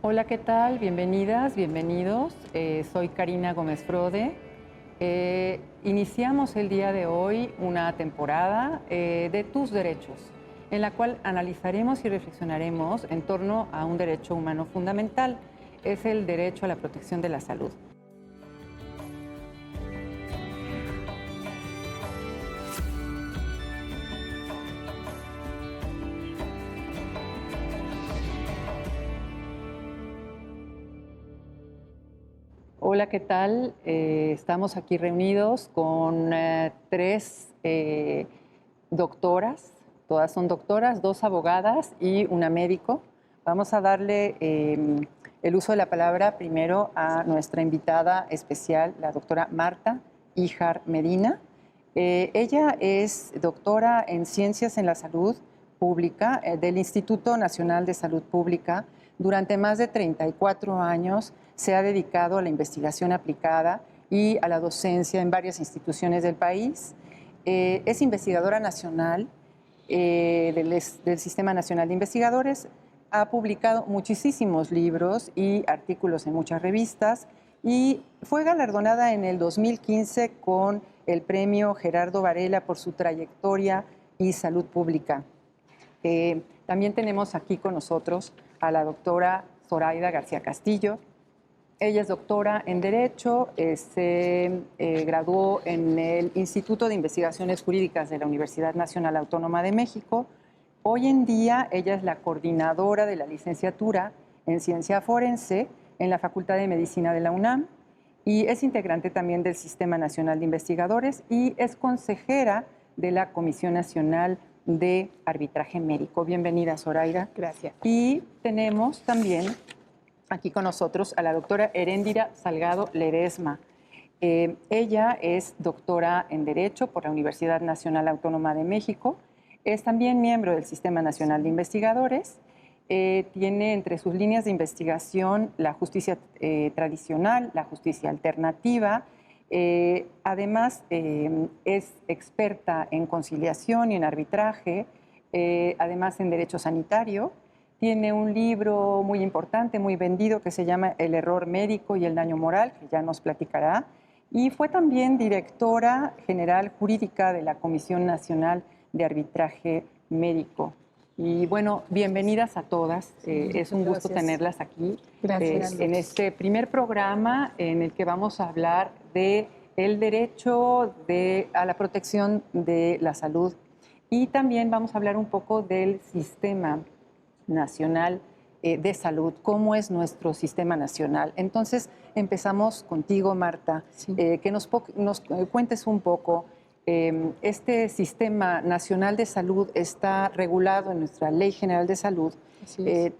Hola, ¿qué tal? Bienvenidas, bienvenidos. Soy Karina Gómez Frode. Iniciamos el día de hoy una temporada de tus derechos, en la cual analizaremos y reflexionaremos en torno a un derecho humano fundamental. Es el derecho a la protección de la salud. Hola, ¿qué tal? Estamos aquí reunidos con tres doctoras, todas son doctoras, dos abogadas y una médico. Vamos a darle el uso de la palabra primero a nuestra invitada especial, la doctora Marta Híjar Medina. Ella es doctora en Ciencias en la Salud Pública del Instituto Nacional de Salud Pública. Durante más de 34 años se ha dedicado a la investigación aplicada y a la docencia en varias instituciones del país. Es investigadora nacional del Sistema Nacional de Investigadores. Ha publicado muchísimos libros y artículos en muchas revistas y fue galardonada en el 2015 con el premio Gerardo Varela por su trayectoria y salud pública. También tenemos aquí con nosotros a la doctora Zoraida García Castillo. Ella es doctora en Derecho, se graduó en el Instituto de Investigaciones Jurídicas de la Universidad Nacional Autónoma de México. Hoy en día ella es la coordinadora de la licenciatura en Ciencia Forense en la Facultad de Medicina de la UNAM y es integrante también del Sistema Nacional de Investigadores y es consejera de la Comisión Nacional de Arbitraje Médico. Bienvenida, Zoraida. Gracias. Y tenemos también aquí con nosotros a la doctora Heréndira Salgado Ledesma. Ella es doctora en Derecho por la Universidad Nacional Autónoma de México. Es también miembro del Sistema Nacional de Investigadores. Tiene entre sus líneas de investigación la justicia tradicional, la justicia alternativa. Además, es experta en conciliación y en arbitraje, además en derecho sanitario. Tiene un libro muy importante, muy vendido, que se llama El error médico y el daño moral, que ya nos platicará. Y fue también directora general jurídica de la Comisión Nacional de Arbitraje Médico. Y bueno, bienvenidas a todas. Es un gusto tenerlas aquí. Gracias. En este primer programa en el que vamos a hablar de el derecho a la protección de la salud. Y también vamos a hablar un poco del sistema nacional de salud, cómo es nuestro sistema nacional. Entonces, empezamos contigo, Marta, Sí. Que nos cuentes un poco. Este sistema nacional de salud está regulado en nuestra Ley General de Salud. Así es.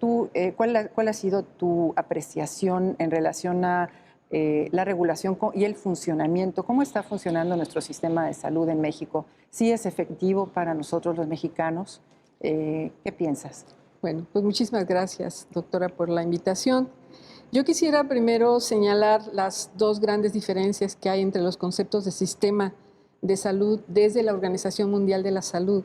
¿Cuál ha sido tu apreciación en relación a la regulación y el funcionamiento? ¿Cómo está funcionando nuestro sistema de salud en México? ¿Sí es efectivo para nosotros los mexicanos? ¿Qué piensas? Bueno, pues muchísimas gracias, doctora, por la invitación. Yo quisiera primero señalar las dos grandes diferencias que hay entre los conceptos de sistema de salud desde la Organización Mundial de la Salud,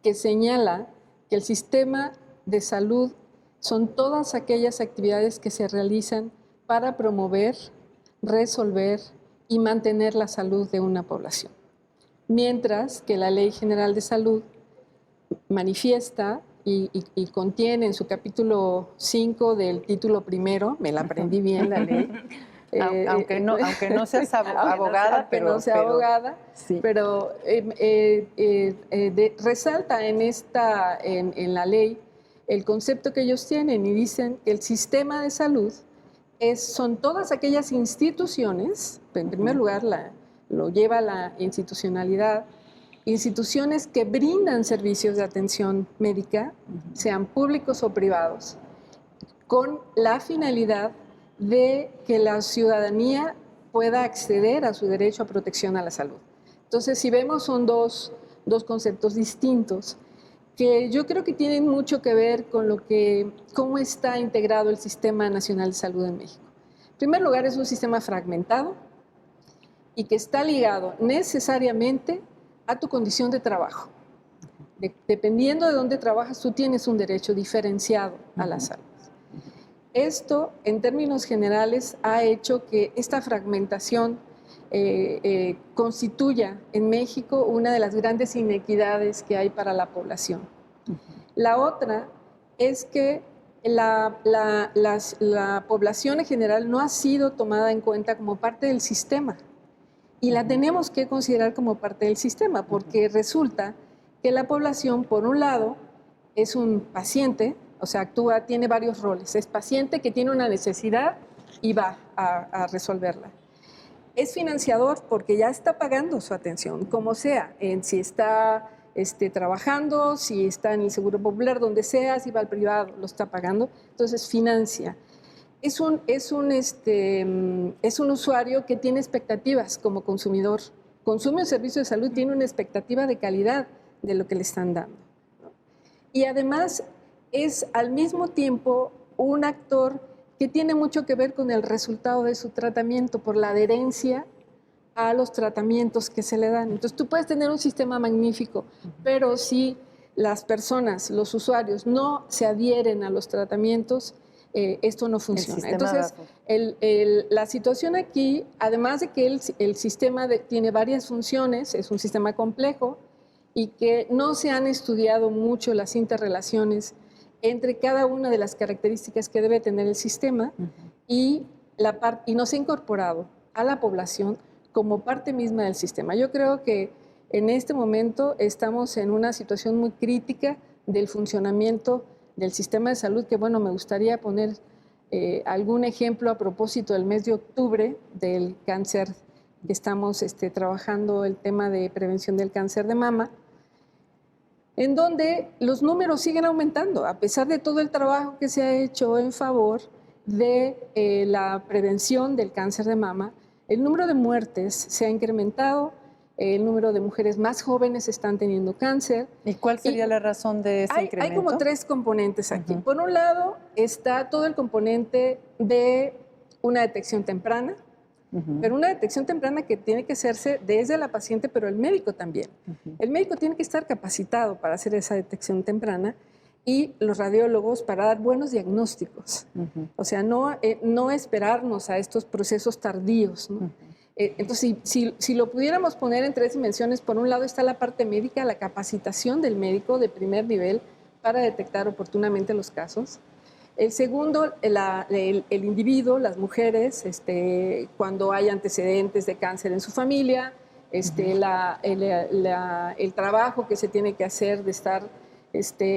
que señala que el sistema de salud son todas aquellas actividades que se realizan para promover, resolver y mantener la salud de una población. Mientras que la Ley General de Salud manifiesta y contiene en su capítulo 5 del título primero, me la aprendí bien la ley. Aunque no seas abogada, pero resalta en la ley el concepto que ellos tienen y dicen que el sistema de salud son todas aquellas instituciones, en primer lugar lo lleva la institucionalidad, instituciones que brindan servicios de atención médica, sean públicos o privados, con la finalidad de que la ciudadanía pueda acceder a su derecho a protección a la salud. Entonces, si vemos, son dos conceptos distintos que yo creo que tienen mucho que ver con cómo está integrado el Sistema Nacional de Salud en México. En primer lugar, es un sistema fragmentado y que está ligado necesariamente a tu condición de trabajo. Dependiendo de dónde trabajas, tú tienes un derecho diferenciado a la salud. Esto, en términos generales, ha hecho que esta fragmentación constituya en México una de las grandes inequidades que hay para la población. La otra es que la población en general no ha sido tomada en cuenta como parte del sistema y la tenemos que considerar como parte del sistema porque resulta que la población, por un lado, es un paciente, o sea, tiene varios roles. Es paciente que tiene una necesidad y va a resolverla. Es financiador porque ya está pagando su atención, como sea, si está trabajando, si está en el Seguro Popular, donde sea, si va al privado, lo está pagando, entonces financia. Es un usuario que tiene expectativas como consumidor. Consume un servicio de salud, tiene una expectativa de calidad de lo que le están dando, ¿no? Y además es al mismo tiempo un actor que tiene mucho que ver con el resultado de su tratamiento por la adherencia a los tratamientos que se le dan. Entonces tú puedes tener un sistema magnífico, pero si las personas, los usuarios, no se adhieren a los tratamientos, esto no funciona. Entonces, la situación aquí, además de que el sistema tiene varias funciones, es un sistema complejo y que no se han estudiado mucho las interrelaciones entre cada una de las características que debe tener el sistema y no se ha incorporado a la población como parte misma del sistema. Yo creo que en este momento estamos en una situación muy crítica del funcionamiento del sistema de salud, que bueno, me gustaría poner algún ejemplo a propósito del mes de octubre del cáncer, que estamos trabajando el tema de prevención del cáncer de mama, en donde los números siguen aumentando, a pesar de todo el trabajo que se ha hecho en favor de la prevención del cáncer de mama. El número de muertes se ha incrementado, el número de mujeres más jóvenes están teniendo cáncer. ¿Y cuál sería la razón de ese incremento? Hay como tres componentes aquí. Por un lado está todo el componente de una detección temprana, pero una detección temprana que tiene que hacerse desde la paciente, pero el médico también. El médico tiene que estar capacitado para hacer esa detección temprana y los radiólogos para dar buenos diagnósticos. O sea, no esperarnos a estos procesos tardíos, ¿no? Entonces, si lo pudiéramos poner en tres dimensiones, por un lado está la parte médica, la capacitación del médico de primer nivel para detectar oportunamente los casos. El segundo, el individuo, las mujeres, cuando hay antecedentes de cáncer en su familia, el trabajo que se tiene que hacer de estar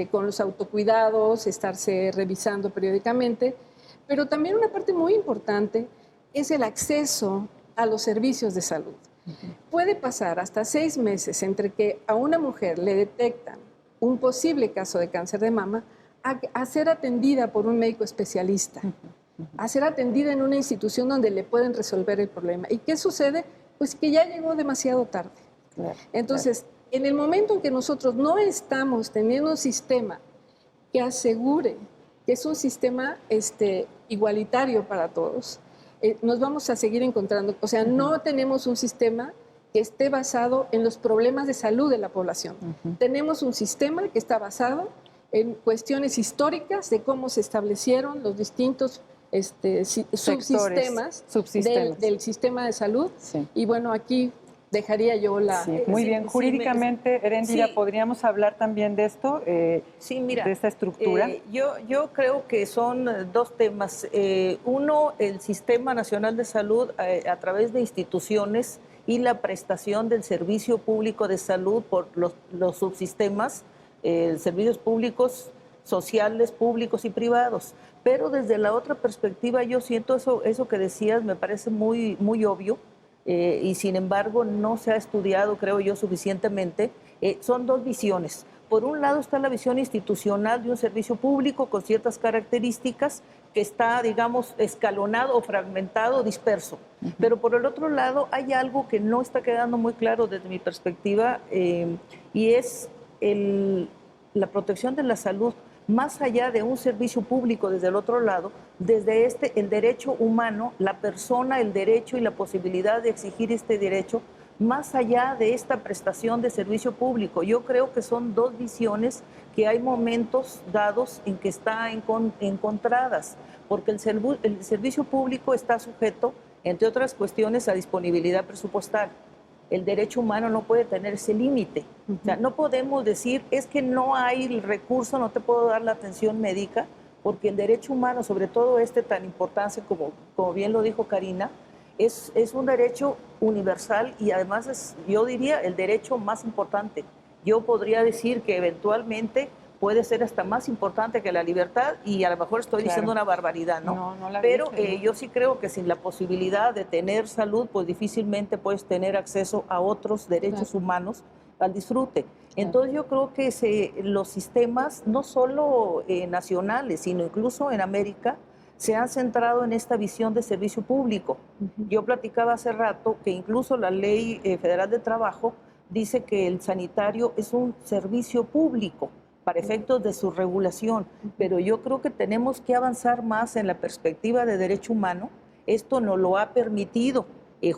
con los autocuidados, estarse revisando periódicamente. Pero también una parte muy importante es el acceso a los servicios de salud. Puede pasar hasta 6 meses entre que a una mujer le detectan un posible caso de cáncer de mama a ser atendida por un médico especialista, a ser atendida en una institución donde le pueden resolver el problema. ¿Y qué sucede? Pues que ya llegó demasiado tarde. Entonces, en el momento en que nosotros no estamos teniendo un sistema que asegure que es un sistema igualitario para todos, nos vamos a seguir encontrando. O sea, no tenemos un sistema que esté basado en los problemas de salud de la población. Tenemos un sistema que está basado en cuestiones históricas de cómo se establecieron los distintos subsistemas del sistema de salud. Sí. Y bueno, aquí dejaría yo la... Sí, muy bien. Jurídicamente, Eréndira, ¿podríamos hablar también de esto? Sí, mira, de esta estructura. Yo creo que son dos temas. Uno, el Sistema Nacional de Salud a través de instituciones y la prestación del servicio público de salud por los subsistemas, servicios públicos, sociales, públicos y privados. Pero desde la otra perspectiva yo siento eso que decías, me parece muy, muy obvio. Y sin embargo no se ha estudiado, creo yo, suficientemente. Son dos visiones. Por un lado está la visión institucional de un servicio público con ciertas características que está, digamos, escalonado o fragmentado, disperso. Pero por el otro lado hay algo que no está quedando muy claro desde mi perspectiva y es la protección de la salud más allá de un servicio público desde el otro lado, desde el derecho humano, la persona, el derecho y la posibilidad de exigir este derecho más allá de esta prestación de servicio público. Yo creo que son dos visiones que hay momentos dados en que están encontradas, porque el servicio público está sujeto, entre otras cuestiones, a disponibilidad presupuestal. El derecho humano no puede tener ese límite. O sea, no podemos decir, es que no hay el recurso, no te puedo dar la atención médica, porque el derecho humano, sobre todo este tan importante como bien lo dijo Karina, es un derecho universal y además es, yo diría, el derecho más importante. Yo podría decir que eventualmente puede ser hasta más importante que la libertad y a lo mejor estoy diciendo una barbaridad, ¿no? No la Pero dije, ¿no? yo sí creo que sin la posibilidad de tener salud, pues difícilmente puedes tener acceso a otros derechos humanos al disfrute. Entonces yo creo que los sistemas, no solo nacionales, sino incluso en América, se han centrado en esta visión de servicio público. Yo platicaba hace rato que incluso la Ley Federal de Trabajo dice que el sanitario es un servicio público para efectos de su regulación, pero yo creo que tenemos que avanzar más en la perspectiva de derecho humano. Esto nos lo ha permitido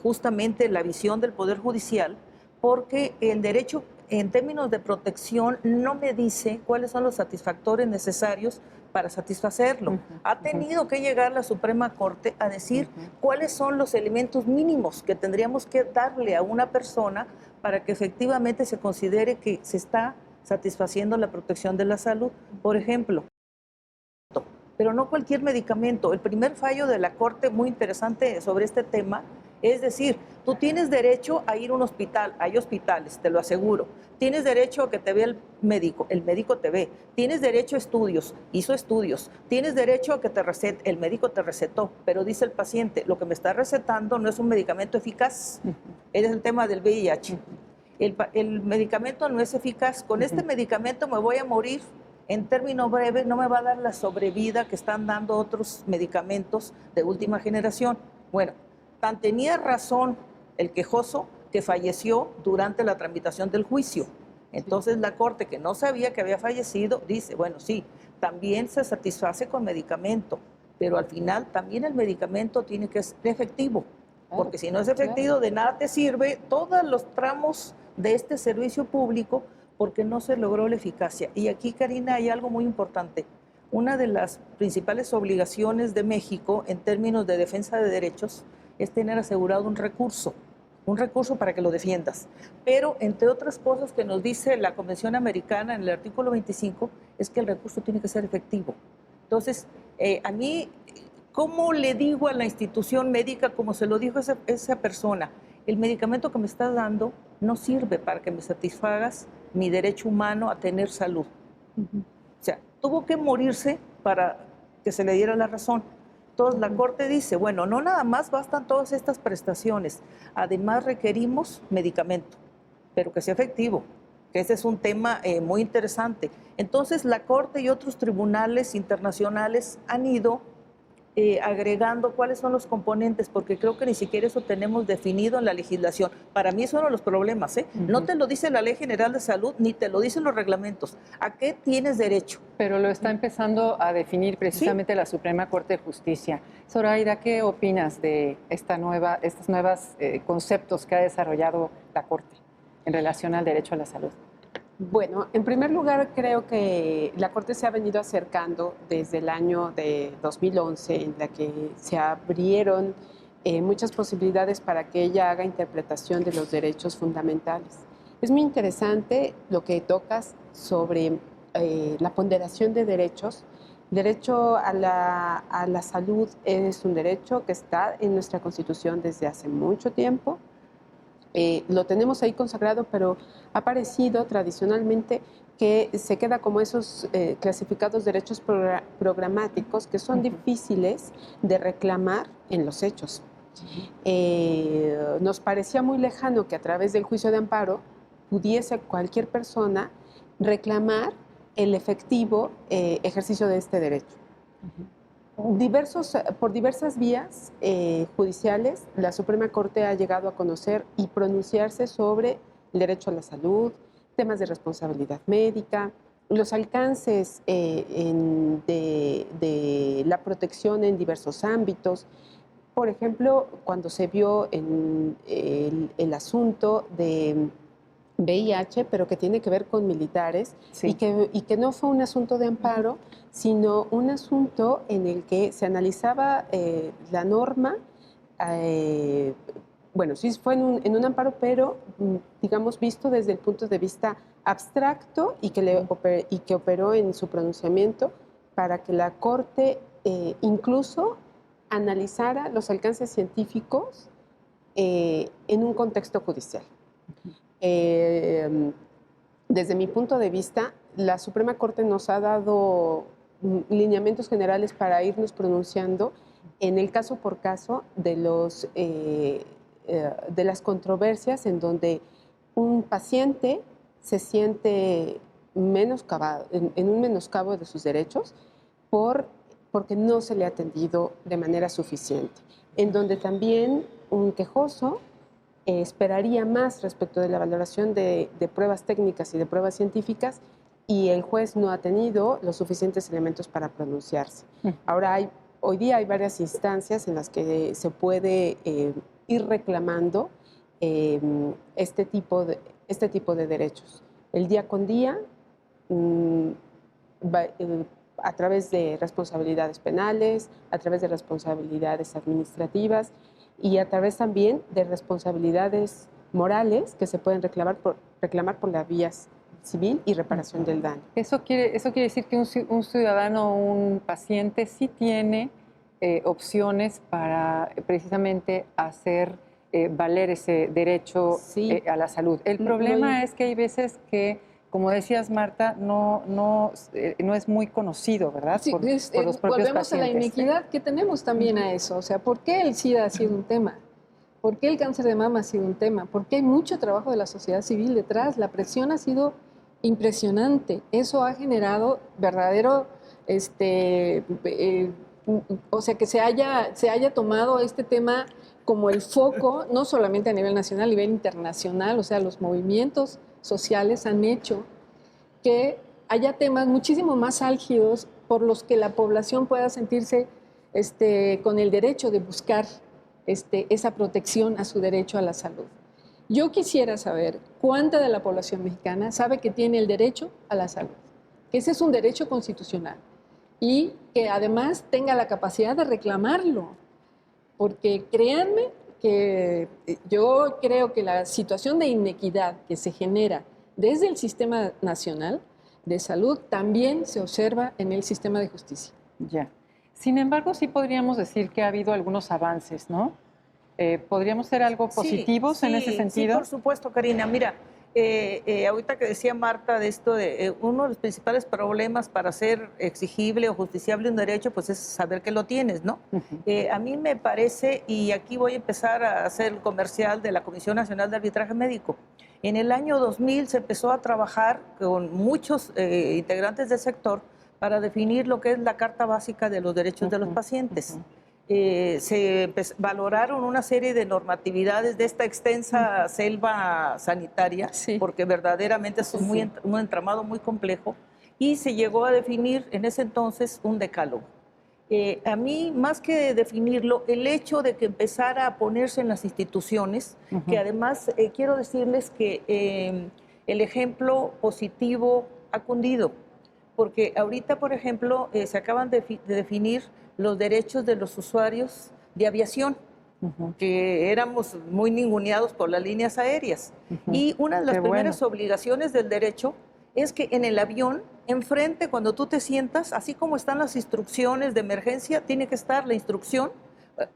justamente la visión del Poder Judicial, porque el derecho en términos de protección no me dice cuáles son los satisfactores necesarios para satisfacerlo. Ha tenido que llegar la Suprema Corte a decir cuáles son los elementos mínimos que tendríamos que darle a una persona para que efectivamente se considere que se está satisfaciendo la protección de la salud. Por ejemplo, pero no cualquier medicamento. El primer fallo de la Corte, muy interesante sobre este tema, es decir, tú tienes derecho a ir a un hospital, hay hospitales, te lo aseguro. Tienes derecho a que te vea el médico te ve. Tienes derecho a estudios, hizo estudios. Tienes derecho a que te recete, el médico te recetó, pero dice el paciente, lo que me está recetando no es un medicamento eficaz. Es el tema del VIH. El medicamento no es eficaz. Con este medicamento me voy a morir. En términos breves, no me va a dar la sobrevida que están dando otros medicamentos de última generación. Bueno, tan tenía razón el quejoso que falleció durante la tramitación del juicio. Entonces la Corte, que no sabía que había fallecido, dice, bueno, sí, también se satisface con medicamento, pero al final también el medicamento tiene que ser efectivo, porque si no es efectivo, de nada te sirve todos los tramos de este servicio público porque no se logró la eficacia. Y aquí, Karina, hay algo muy importante. Una de las principales obligaciones de México en términos de defensa de derechos es tener asegurado un recurso para que lo defiendas. Pero, entre otras cosas que nos dice la Convención Americana en el artículo 25, es que el recurso tiene que ser efectivo. Entonces, a mí, ¿cómo le digo a la institución médica, como se lo dijo esa persona, el medicamento que me estás dando no sirve para que me satisfagas mi derecho humano a tener salud? O sea, tuvo que morirse para que se le diera la razón. Entonces la Corte dice, bueno, no nada más bastan todas estas prestaciones, además requerimos medicamento, pero que sea efectivo, que ese es un tema muy interesante. Entonces la Corte y otros tribunales internacionales han ido agregando cuáles son los componentes, porque creo que ni siquiera eso tenemos definido en la legislación. Para mí es uno de los problemas, ¿eh? No te lo dice la Ley General de Salud, ni te lo dicen los reglamentos. ¿A qué tienes derecho? Pero lo está empezando a definir precisamente la Suprema Corte de Justicia. Zoraida, ¿qué opinas de estos nuevos conceptos que ha desarrollado la Corte en relación al derecho a la salud? Bueno, en primer lugar, creo que la Corte se ha venido acercando desde el año de 2011, en la que se abrieron muchas posibilidades para que ella haga interpretación de los derechos fundamentales. Es muy interesante lo que tocas sobre la ponderación de derechos. El derecho a la salud es un derecho que está en nuestra Constitución desde hace mucho tiempo. Lo tenemos ahí consagrado, pero ha parecido tradicionalmente que se queda como esos clasificados derechos programáticos que son difíciles de reclamar en los hechos. Nos parecía muy lejano que a través del juicio de amparo pudiese cualquier persona reclamar el efectivo ejercicio de este derecho. Por diversas vías judiciales, la Suprema Corte ha llegado a conocer y pronunciarse sobre el derecho a la salud, temas de responsabilidad médica, los alcances de la protección en diversos ámbitos. por ejemplo, cuando se vio en el asunto de VIH, pero que tiene que ver con militares, Sí. y que no fue un asunto de amparo, sino un asunto en el que se analizaba la norma, bueno, sí fue en un amparo, pero digamos visto desde el punto de vista abstracto y que operó en su pronunciamiento para que la Corte incluso analizara los alcances científicos en un contexto judicial. Desde mi punto de vista, la Suprema Corte nos ha dado lineamientos generales para irnos pronunciando en el caso por caso de las controversias en donde un paciente se siente menoscabado, en un menoscabo de sus derechos porque no se le ha atendido de manera suficiente, en donde también un quejoso esperaría más respecto de la valoración de pruebas técnicas y de pruebas científicas, y el juez no ha tenido los suficientes elementos para pronunciarse. Ahora hoy día hay varias instancias en las que se puede ir reclamando este tipo de derechos. El día con día, a través de responsabilidades penales, a través de responsabilidades administrativas y a través también de responsabilidades morales que se pueden reclamar por la vía civil y reparación del daño. Eso quiere decir que un ciudadano o un paciente sí tiene opciones para precisamente hacer valer ese derecho Sí. a la salud. El problema es que hay veces que, como decías, Marta, no es muy conocido, ¿verdad? Sí, por los propios volvemos a la pacientes. inequidad que tenemos también a eso. O sea, ¿por qué el SIDA ha sido un tema? ¿Por qué el cáncer de mama ha sido un tema? Porque hay mucho trabajo de la sociedad civil detrás. La presión ha sido impresionante. Eso ha generado verdadero, o sea, que se haya tomado este tema como el foco, no solamente a nivel nacional, a nivel internacional. O sea, los movimientos sociales han hecho que haya temas muchísimo más álgidos por los que la población pueda sentirse con el derecho de buscar esa protección a su derecho a la salud. Yo quisiera saber cuánta de la población mexicana sabe que tiene el derecho a la salud, que ese es un derecho constitucional y que además tenga la capacidad de reclamarlo, porque créanme que yo creo que la situación de inequidad que se genera desde el sistema nacional de salud también se observa en el sistema de justicia. Ya. Sin embargo, sí podríamos decir que ha habido algunos avances, ¿no? ¿Podríamos ser algo positivos en ese sentido? Sí, por supuesto, Karina. Mira, ahorita que decía Marta de esto, uno de los principales problemas para ser exigible o justiciable un derecho, pues es saber que lo tienes, ¿no? A mí me parece, y aquí voy a empezar a hacer el comercial de la Comisión Nacional de Arbitraje Médico. En el año 2000 se empezó a trabajar con muchos integrantes del sector para definir lo que es la Carta Básica de los Derechos de los Pacientes. Se valoraron una serie de normatividades de esta extensa selva sanitaria, porque verdaderamente es un entramado muy complejo, y se llegó a definir en ese entonces un decálogo. A mí, más que definirlo, el hecho de que empezara a ponerse en las instituciones, que además quiero decirles que el ejemplo positivo ha cundido, porque ahorita, por ejemplo, se acaban de definir los derechos de los usuarios de aviación, que éramos muy ninguneados por las líneas aéreas. Y una de las primeras obligaciones del derecho es que en el avión, enfrente, cuando tú te sientas, así como están las instrucciones de emergencia, tiene que estar la instrucción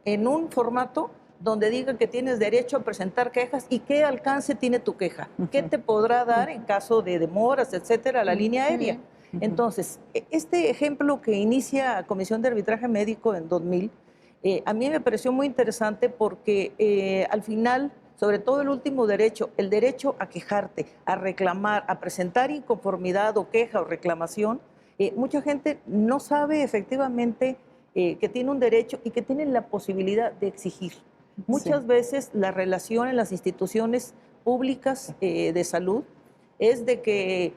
en un formato donde diga que tienes derecho a presentar quejas y qué alcance tiene tu queja, qué te podrá dar en caso de demoras, etcétera, la línea aérea. Entonces, este ejemplo que inicia Comisión de Arbitraje Médico en 2000, a mí me pareció muy interesante porque al final, sobre todo el último derecho, el derecho a quejarte, a reclamar, a presentar inconformidad o queja o reclamación, mucha gente no sabe efectivamente que tiene un derecho y que tiene la posibilidad de exigir. Muchas veces la relación en las instituciones públicas de salud es de que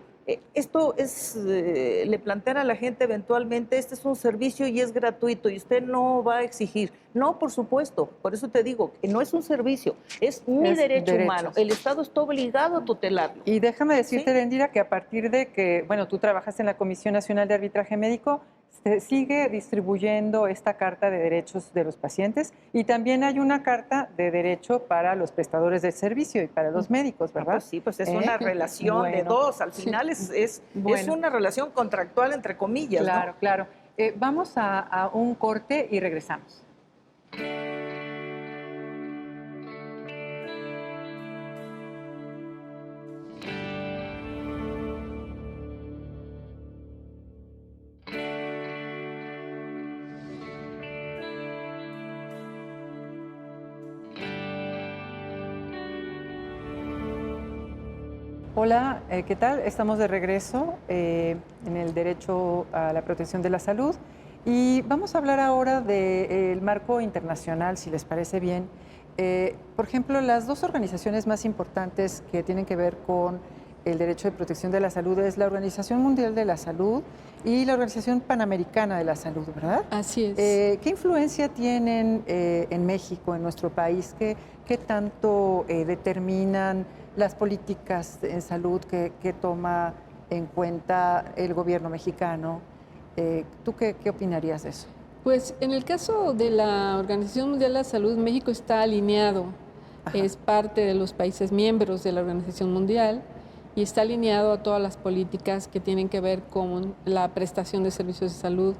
esto es, le plantean a la gente eventualmente, este es un servicio y es gratuito y usted no va a exigir. No, por supuesto. Por eso te digo, que no es un servicio, es mi Es derecho derechos. humano. El Estado está obligado a tutelarlo. Y déjame decirte, Sí. Erendira, que a partir de que, bueno, tú trabajas en la Comisión Nacional de Arbitraje Médico, se sigue distribuyendo esta Carta de Derechos de los Pacientes y también hay una Carta de Derecho para los prestadores del servicio y para los médicos, Ah, ¿verdad? pues sí, pues es una relación de Bueno. dos. Al final es Bueno. una relación contractual, entre comillas, ¿no? Claro, claro. Vamos a un corte y regresamos. Hola, ¿qué tal? Estamos de regreso en el derecho a la protección de la salud y vamos a hablar ahora del marco internacional, si les parece bien. Por ejemplo, las dos organizaciones más importantes que tienen que ver con el derecho de protección de la salud es la Organización Mundial de la Salud y la Organización Panamericana de la Salud, ¿verdad? Así es. ¿Qué influencia tienen en México, en nuestro país? ¿Qué tanto determinan las políticas en salud que toma en cuenta el gobierno mexicano? ¿Tú qué opinarías de eso? Pues en el caso de la Organización Mundial de la Salud, México está alineado, es parte de los países miembros de la Organización Mundial y está alineado a todas las políticas que tienen que ver con la prestación de servicios de salud,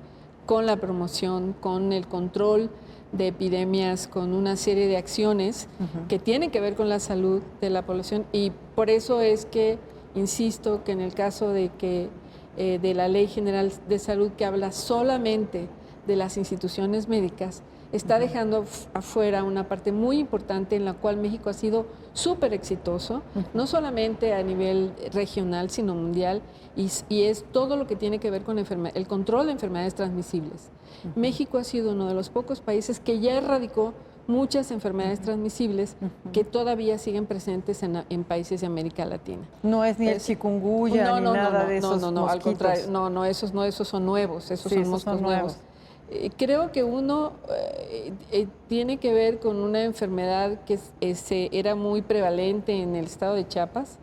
con la promoción, con el control de epidemias, con una serie de acciones que tienen que ver con la salud de la población y por eso es que insisto que en el caso de que de la Ley General de Salud que habla solamente de las instituciones médicas, está dejando afuera una parte muy importante en la cual México ha sido súper exitoso, no solamente a nivel regional, sino mundial, y es todo lo que tiene que ver con el control de enfermedades transmisibles. México ha sido uno de los pocos países que ya erradicó muchas enfermedades transmisibles que todavía siguen presentes en países de América Latina. No es ni el chikungunya ni nada de esos al mosquitos. contrario, esos son nuevos, esos son moscos nuevos. Creo que uno tiene que ver con una enfermedad que era muy prevalente en el estado de Chiapas,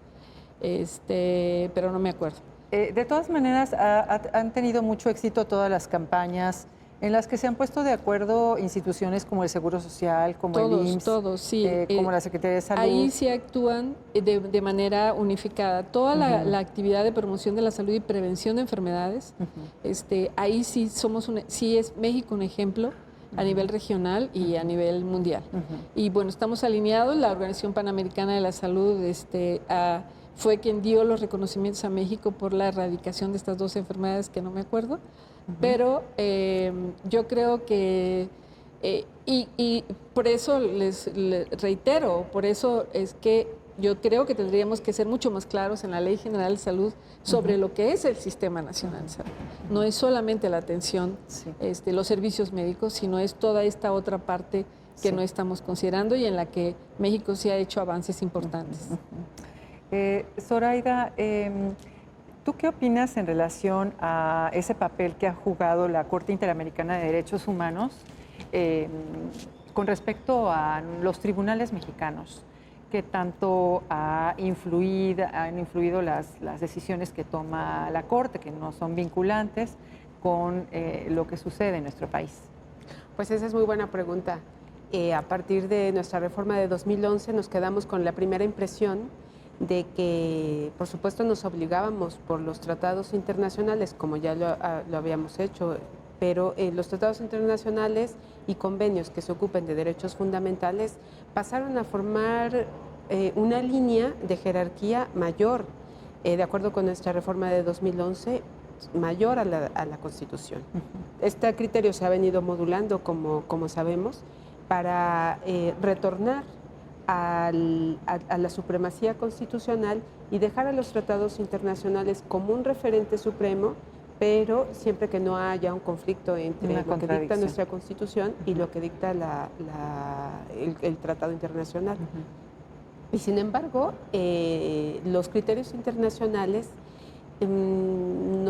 pero no me acuerdo. De todas maneras, han tenido mucho éxito todas las campañas en las que se han puesto de acuerdo instituciones como el Seguro Social, como el IMSS, todos, sí. como la Secretaría de Salud. Ahí sí actúan de manera unificada. Toda la actividad de promoción de la salud y prevención de enfermedades, ahí sí sí es México un ejemplo a nivel regional y a nivel mundial. Y bueno, estamos alineados. La Organización Panamericana de la Salud fue quien dio los reconocimientos a México por la erradicación de estas dos enfermedades que no me acuerdo. Pero yo creo que, y por eso les reitero, por eso es que yo creo que tendríamos que ser mucho más claros en la Ley General de Salud sobre lo que es el Sistema Nacional de Salud. No es solamente la atención, los servicios médicos, sino es toda esta otra parte que no estamos considerando y en la que México sí ha hecho avances importantes. Zoraida, ¿tú qué opinas en relación a ese papel que ha jugado la Corte Interamericana de Derechos Humanos con respecto a los tribunales mexicanos? ¿Qué tanto han influido las decisiones que toma la Corte, que no son vinculantes, con lo que sucede en nuestro país? Pues esa es muy buena pregunta. A partir de nuestra reforma de 2011 nos quedamos con la primera impresión de que, por supuesto, nos obligábamos por los tratados internacionales, como ya lo habíamos hecho, pero los tratados internacionales y convenios que se ocupen de derechos fundamentales pasaron a formar una línea de jerarquía mayor, de acuerdo con nuestra reforma de 2011, mayor a la Constitución. Este criterio se ha venido modulando, como sabemos, para retornar a la supremacía constitucional y dejar a los tratados internacionales como un referente supremo, pero siempre que no haya un conflicto entre lo que dicta nuestra Constitución y lo que dicta el Tratado Internacional. Y sin embargo, los criterios internacionales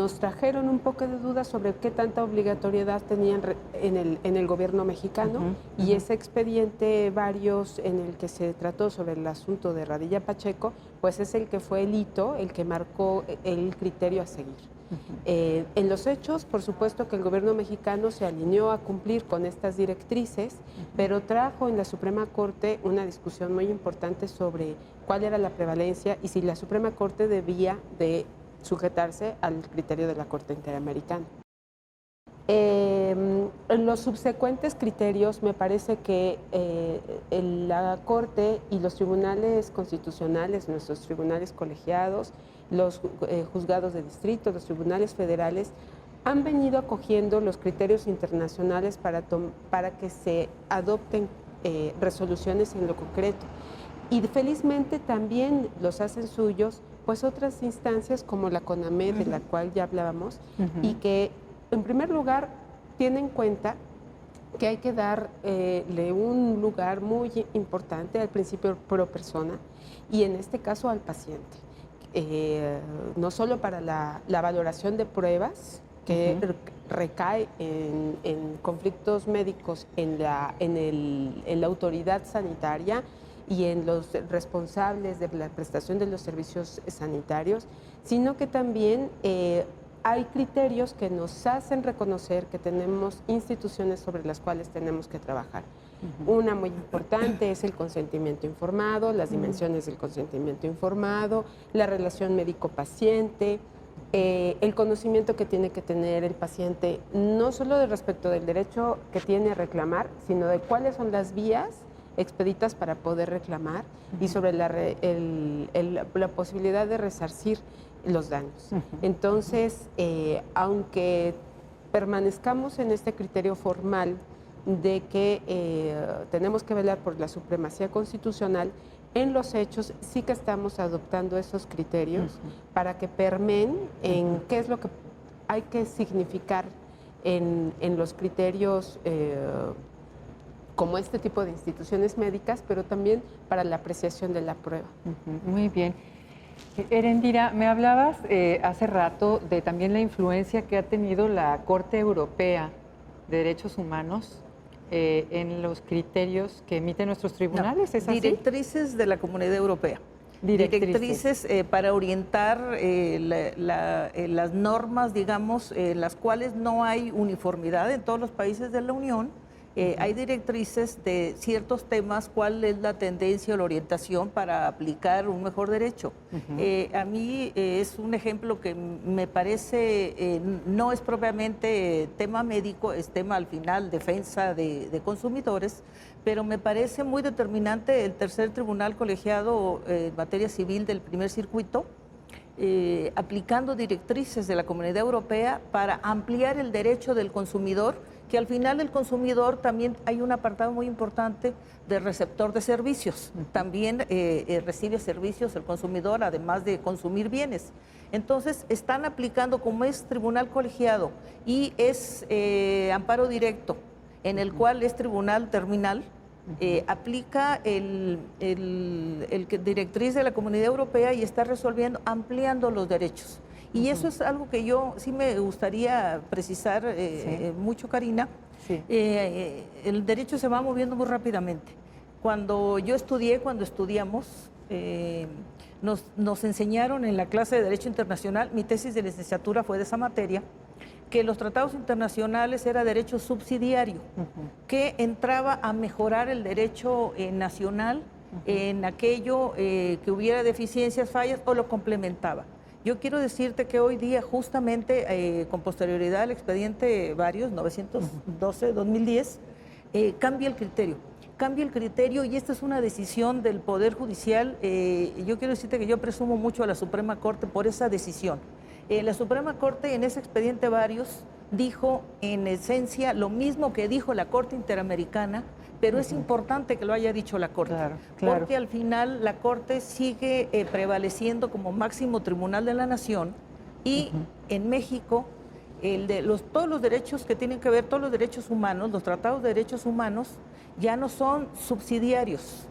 nos trajeron un poco de dudas sobre qué tanta obligatoriedad tenían en el gobierno mexicano, y ese expediente varios en el que se trató sobre el asunto de Radilla Pacheco, pues es el que fue el hito, el que marcó el criterio a seguir. En los hechos, por supuesto que el gobierno mexicano se alineó a cumplir con estas directrices, pero trajo en la Suprema Corte una discusión muy importante sobre cuál era la prevalencia y si la Suprema Corte debía de sujetarse al criterio de la Corte Interamericana. En los subsecuentes criterios me parece que la Corte y los tribunales constitucionales, nuestros tribunales colegiados, los juzgados de distrito, los tribunales federales, han venido acogiendo los criterios internacionales para que se adopten resoluciones en lo concreto. Y felizmente también los hacen suyos pues otras instancias como la CONAMED, de la cual ya hablábamos, y que en primer lugar tiene en cuenta que hay que darle un lugar muy importante al principio pro persona y en este caso al paciente. No solo para la valoración de pruebas que recae en conflictos médicos en la autoridad sanitaria y en los responsables de la prestación de los servicios sanitarios, sino que también hay criterios que nos hacen reconocer que tenemos instituciones sobre las cuales tenemos que trabajar. Una muy importante es el consentimiento informado, las dimensiones del consentimiento informado, la relación médico-paciente, el conocimiento que tiene que tener el paciente, no solo respecto del derecho que tiene a reclamar, sino de cuáles son las vías expeditas para poder reclamar y sobre la posibilidad de resarcir los daños. Entonces, aunque permanezcamos en este criterio formal de que tenemos que velar por la supremacía constitucional, en los hechos sí que estamos adoptando esos criterios para que permeen en qué es lo que hay que significar en los criterios como este tipo de instituciones médicas, pero también para la apreciación de la prueba. Muy bien. Erendira, me hablabas hace rato de también la influencia que ha tenido la Corte Europea de Derechos Humanos en los criterios que emiten nuestros tribunales. ¿Es así? Directrices de la Comunidad Europea. Directrices para orientar las normas, digamos, las cuales no hay uniformidad en todos los países de la Unión. Hay directrices de ciertos temas, cuál es la tendencia o la orientación para aplicar un mejor derecho. A mí es un ejemplo que me parece, no es propiamente tema médico, es tema al final defensa de consumidores, pero me parece muy determinante el tercer tribunal colegiado en materia civil del primer circuito, aplicando directrices de la Comunidad Europea para ampliar el derecho del consumidor, que al final el consumidor también hay un apartado muy importante de receptor de servicios. También recibe servicios el consumidor, además de consumir bienes. Entonces, están aplicando, como es tribunal colegiado y es amparo directo, en el cual es tribunal terminal, aplica el directriz de la Comunidad Europea y está resolviendo, ampliando los derechos. Y eso es algo que yo sí me gustaría precisar mucho, Karina. Sí. El derecho se va moviendo muy rápidamente. Cuando estudiamos, nos enseñaron en la clase de Derecho Internacional, mi tesis de licenciatura fue de esa materia, que los tratados internacionales era derecho subsidiario, que entraba a mejorar el derecho nacional en aquello que hubiera deficiencias, fallas, o lo complementaba. Yo quiero decirte que hoy día, justamente con posterioridad al expediente varios, 912-2010, cambia el criterio. Cambia el criterio y esta es una decisión del Poder Judicial. Yo quiero decirte que yo presumo mucho a la Suprema Corte por esa decisión. La Suprema Corte en ese expediente varios dijo en esencia lo mismo que dijo la Corte Interamericana, pero es importante que lo haya dicho la Corte, porque al final la Corte sigue prevaleciendo como máximo tribunal de la nación y en México todos los derechos que tienen que ver, todos los derechos humanos, los tratados de derechos humanos ya no son subsidiarios,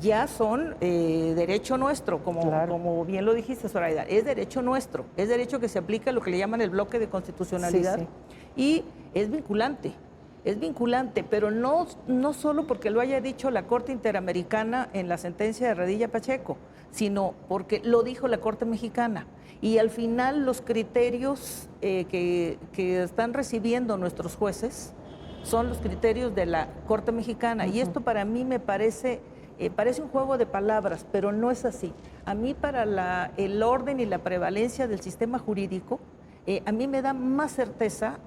ya son derecho nuestro, como, Claro. como bien lo dijiste, Zoraida, es derecho nuestro, es derecho que se aplica a lo que le llaman el bloque de constitucionalidad Sí, y es vinculante, pero no solo porque lo haya dicho la Corte Interamericana en la sentencia de Radilla Pacheco, sino porque lo dijo la Corte Mexicana. Y al final los criterios que están recibiendo nuestros jueces son los criterios de la Corte Mexicana. Y esto para mí me parece un juego de palabras, pero no es así. A mí para el orden y la prevalencia del sistema jurídico, a mí me da más certeza,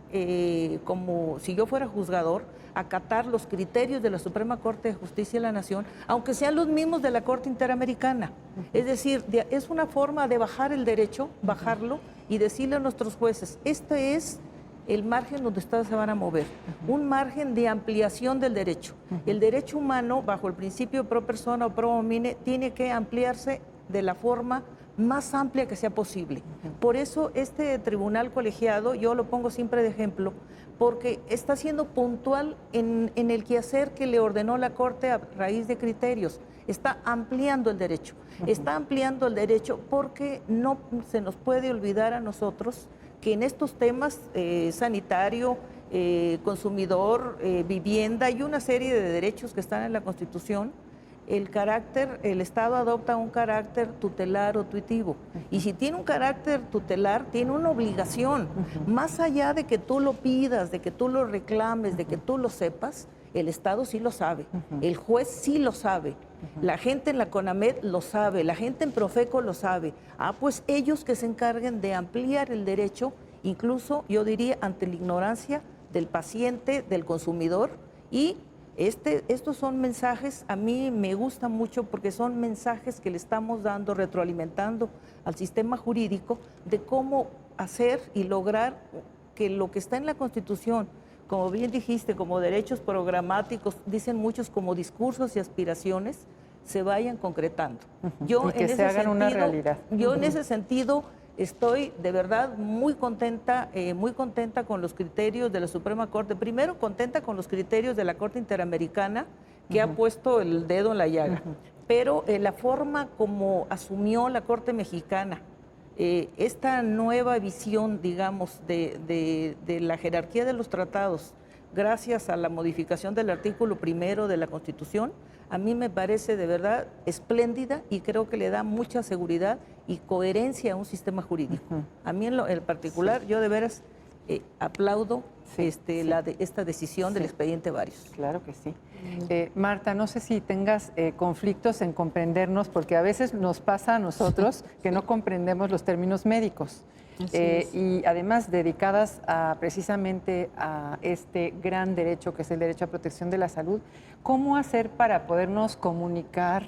como si yo fuera juzgador, acatar los criterios de la Suprema Corte de Justicia de la Nación, aunque sean los mismos de la Corte Interamericana. Es decir, es una forma de bajar el derecho, bajarlo y decirle a nuestros jueces, este es el margen donde ustedes se van a mover, un margen de ampliación del derecho. El derecho humano, bajo el principio pro persona o pro homine, tiene que ampliarse de la forma más amplia que sea posible. Por eso este tribunal colegiado, yo lo pongo siempre de ejemplo, porque está siendo puntual en el quehacer que le ordenó la Corte a raíz de criterios. Está ampliando el derecho. Está ampliando el derecho porque no se nos puede olvidar a nosotros que en estos temas sanitario, consumidor, vivienda y una serie de derechos que están en la Constitución, el Estado adopta un carácter tutelar o tuitivo. Y si tiene un carácter tutelar, tiene una obligación. Más allá de que tú lo pidas, de que tú lo reclames, de que tú lo sepas, el Estado sí lo sabe, el juez sí lo sabe, la gente en la CONAMED lo sabe, la gente en Profeco lo sabe. Pues ellos que se encarguen de ampliar el derecho, incluso yo diría ante la ignorancia del paciente, del consumidor, y estos son mensajes, a mí me gustan mucho porque son mensajes que le estamos dando, retroalimentando al sistema jurídico de cómo hacer y lograr que lo que está en la Constitución, como bien dijiste, como derechos programáticos, dicen muchos como discursos y aspiraciones, se vayan concretando. Y que se hagan una realidad. Yo en ese sentido estoy de verdad muy contenta con los criterios de la Suprema Corte. Primero, contenta con los criterios de la Corte Interamericana, que ha puesto el dedo en la llaga. Pero la forma como asumió la Corte Mexicana, esta nueva visión, digamos, de la jerarquía de los tratados, gracias a la modificación del artículo 1 de la Constitución, a mí me parece de verdad espléndida y creo que le da mucha seguridad y coherencia a un sistema jurídico. A mí en particular, yo de veras aplaudo esta decisión del expediente Varios. Claro que sí. Marta, no sé si tengas conflictos en comprendernos, porque a veces nos pasa a nosotros que no comprendemos los términos médicos. Y además dedicadas precisamente a este gran derecho que es el derecho a protección de la salud, ¿cómo hacer para podernos comunicar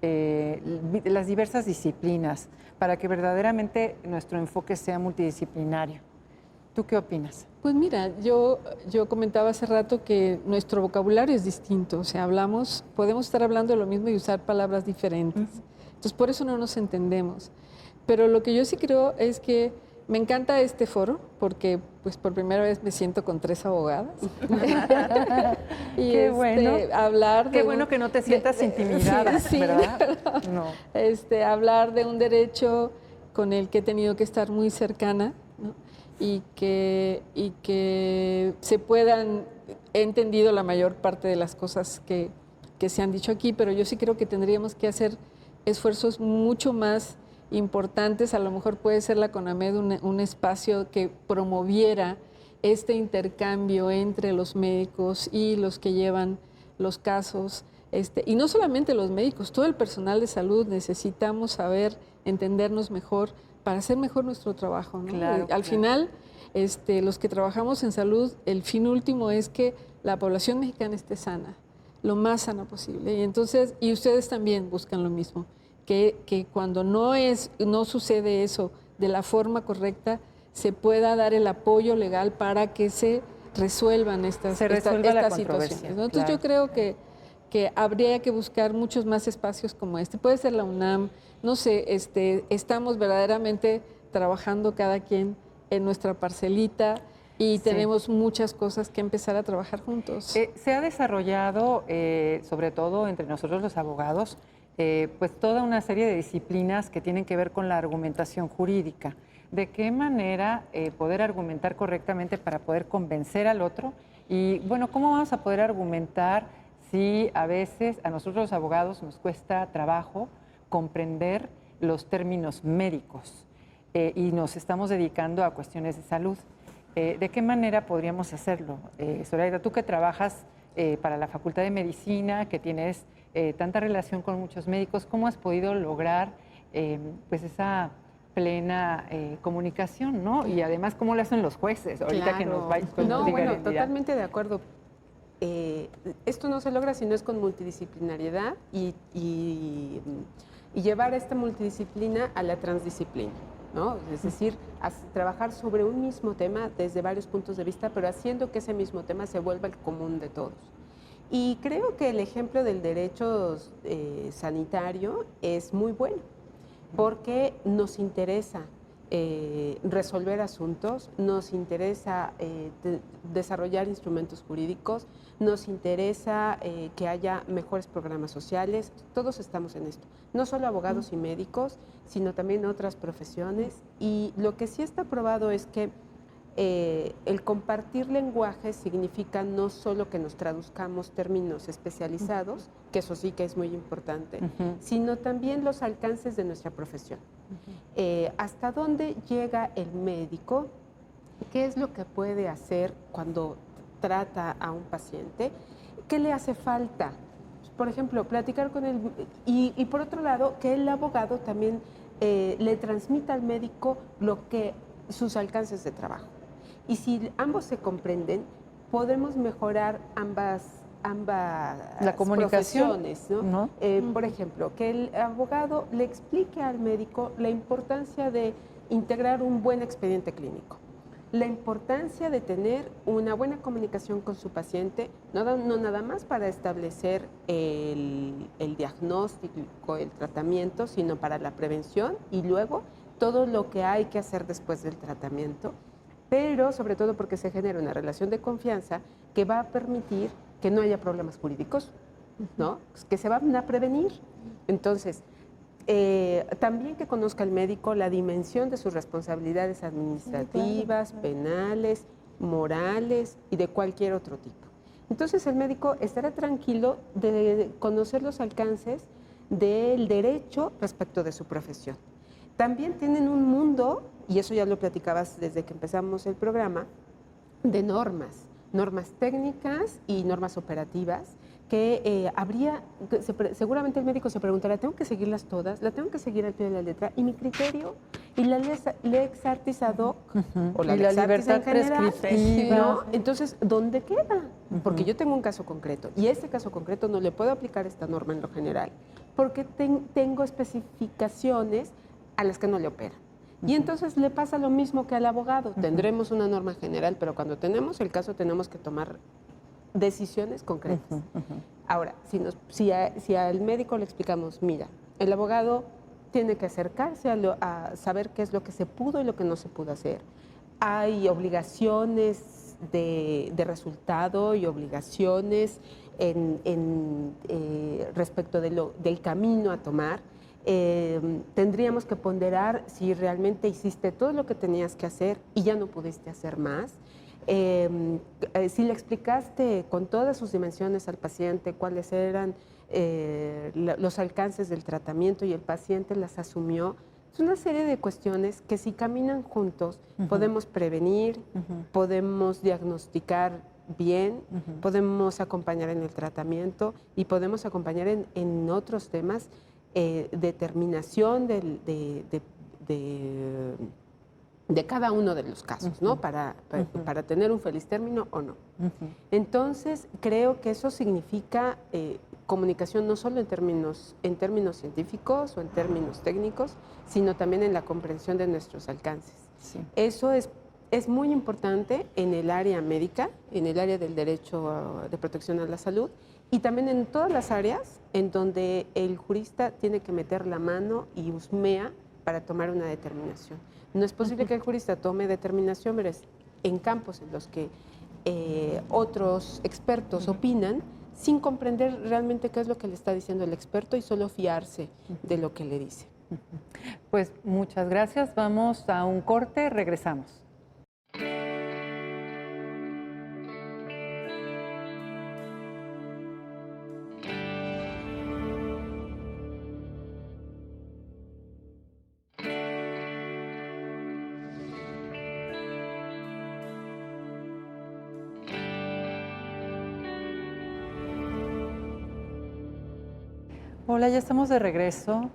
las diversas disciplinas para que verdaderamente nuestro enfoque sea multidisciplinario? ¿Tú qué opinas? Pues mira, yo comentaba hace rato que nuestro vocabulario es distinto, o sea, podemos estar hablando de lo mismo y usar palabras diferentes. Entonces, por eso no nos entendemos. Pero lo que yo sí creo es que me encanta este foro porque pues por primera vez me siento con 3 abogadas. Y qué bueno. Hablar qué bueno que no te sientas intimidada, sí, ¿verdad? No. Hablar de un derecho con el que he tenido que estar muy cercana, ¿no? y que se puedan, he entendido la mayor parte de las cosas que se han dicho aquí, pero yo sí creo que tendríamos que hacer esfuerzos mucho más importantes. A lo mejor puede ser la CONAMED un espacio que promoviera este intercambio entre los médicos y los que llevan los casos. Y no solamente los médicos, todo el personal de salud necesitamos saber, entendernos mejor para hacer mejor nuestro trabajo, ¿no? Claro, Al final, los que trabajamos en salud, el fin último es que la población mexicana esté sana, lo más sana posible. Y entonces, y ustedes también buscan lo mismo, que cuando no sucede eso de la forma correcta, se pueda dar el apoyo legal para que se resuelvan estas situaciones, ¿no? Entonces yo creo que habría que buscar muchos más espacios como este. Puede ser la UNAM, no sé, estamos verdaderamente trabajando cada quien en nuestra parcelita. Y Sí. tenemos muchas cosas que empezar a trabajar juntos. Se ha desarrollado, sobre todo entre nosotros los abogados, pues toda una serie de disciplinas que tienen que ver con la argumentación jurídica. ¿De qué manera poder argumentar correctamente para poder convencer al otro? Y bueno, ¿cómo vamos a poder argumentar si a veces a nosotros los abogados nos cuesta trabajo comprender los términos médicos y nos estamos dedicando a cuestiones de salud? ¿De qué manera podríamos hacerlo? Zoraida, tú que trabajas para la Facultad de Medicina, que tienes tanta relación con muchos médicos, ¿cómo has podido lograr pues esa plena comunicación, ¿no? Y además, ¿cómo lo hacen los jueces? Ahorita que nos vais con No, bueno, diga. totalmente de acuerdo. Esto no se logra si no es con multidisciplinariedad y llevar esta multidisciplina a la transdisciplina, ¿no? Es decir, trabajar sobre un mismo tema desde varios puntos de vista, pero haciendo que ese mismo tema se vuelva el común de todos. Y creo que el ejemplo del derecho sanitario es muy bueno, porque nos interesa resolver asuntos, nos interesa desarrollar instrumentos jurídicos, nos interesa que haya mejores programas sociales. Todos estamos en esto, no solo abogados y médicos, sino también otras profesiones. Y lo que sí está probado es que el compartir lenguaje significa no solo que nos traduzcamos términos especializados, que eso sí que es muy importante, sino también los alcances de nuestra profesión. ¿Hasta dónde llega el médico? ¿Qué es lo que puede hacer cuando trata a un paciente? ¿Qué le hace falta? Por ejemplo, platicar con él y por otro lado, que el abogado también le transmita al médico sus alcances de trabajo. Y si ambos se comprenden, podemos mejorar ambas la comunicación, profesiones, ¿no? ¿no? Por ejemplo, que el abogado le explique al médico la importancia de integrar un buen expediente clínico, la importancia de tener una buena comunicación con su paciente, no nada más para establecer el diagnóstico, el tratamiento, sino para la prevención y luego todo lo que hay que hacer después del tratamiento, pero sobre todo porque se genera una relación de confianza que va a permitir que no haya problemas jurídicos, ¿no? Que se van a prevenir. Entonces, también que conozca el médico la dimensión de sus responsabilidades administrativas, penales, morales y de cualquier otro tipo. Entonces, el médico estará tranquilo de conocer los alcances del derecho respecto de su profesión. También tienen un mundo, y eso ya lo platicabas desde que empezamos el programa, de normas técnicas y normas operativas que seguramente el médico se preguntará, ¿tengo que seguirlas todas? ¿La tengo que seguir al pie de la letra? ¿Y mi criterio? ¿Y la lex artis ad hoc? O la lex artis en general, ¿no? Entonces, ¿dónde queda? Porque yo tengo un caso concreto y este caso concreto no le puedo aplicar esta norma en lo general porque tengo especificaciones a las que no le operan. Y entonces le pasa lo mismo que al abogado. Tendremos una norma general, pero cuando tenemos el caso tenemos que tomar decisiones concretas. Ahora, si al médico le explicamos, mira, el abogado tiene que acercarse a saber qué es lo que se pudo y lo que no se pudo hacer. Hay obligaciones de resultado y obligaciones respecto del camino a tomar. Tendríamos que ponderar si realmente hiciste todo lo que tenías que hacer y ya no pudiste hacer más. Si le explicaste con todas sus dimensiones al paciente cuáles eran los alcances del tratamiento y el paciente las asumió, es una serie de cuestiones que si caminan juntos podemos prevenir, podemos diagnosticar bien, podemos acompañar en el tratamiento y podemos acompañar en otros temas. Determinación de cada uno de los casos, ¿no? Para tener un feliz término o no. Entonces, creo que eso significa comunicación no solo en términos científicos o en términos técnicos, sino también en la comprensión de nuestros alcances. Sí. Eso es muy importante en el área médica, en el área del derecho de protección a la salud, y también en todas las áreas en donde el jurista tiene que meter la mano y husmea para tomar una determinación. No es posible que el jurista tome determinación, pero en campos en los que otros expertos opinan, sin comprender realmente qué es lo que le está diciendo el experto y solo fiarse de lo que le dice. Pues muchas gracias. Vamos a un corte, regresamos. Hola, ya estamos de regreso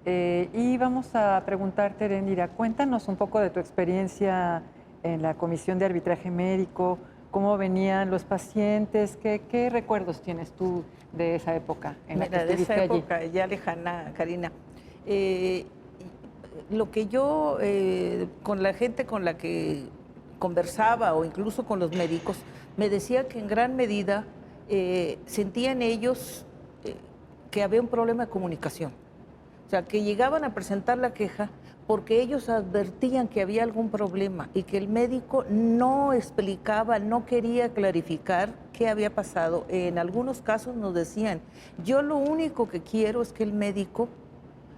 y vamos a preguntarte, Erendira, cuéntanos un poco de tu experiencia en la Comisión de Arbitraje Médico, cómo venían los pacientes, qué recuerdos tienes tú de esa época en la que Mira, de estuviste esa allí. época ya lejana, Karina. Lo que yo, con la gente con la que conversaba o incluso con los médicos, me decía que en gran medida sentían ellos que había un problema de comunicación. O sea, que llegaban a presentar la queja porque ellos advertían que había algún problema y que el médico no explicaba, no quería clarificar qué había pasado. En algunos casos nos decían, yo lo único que quiero es que el médico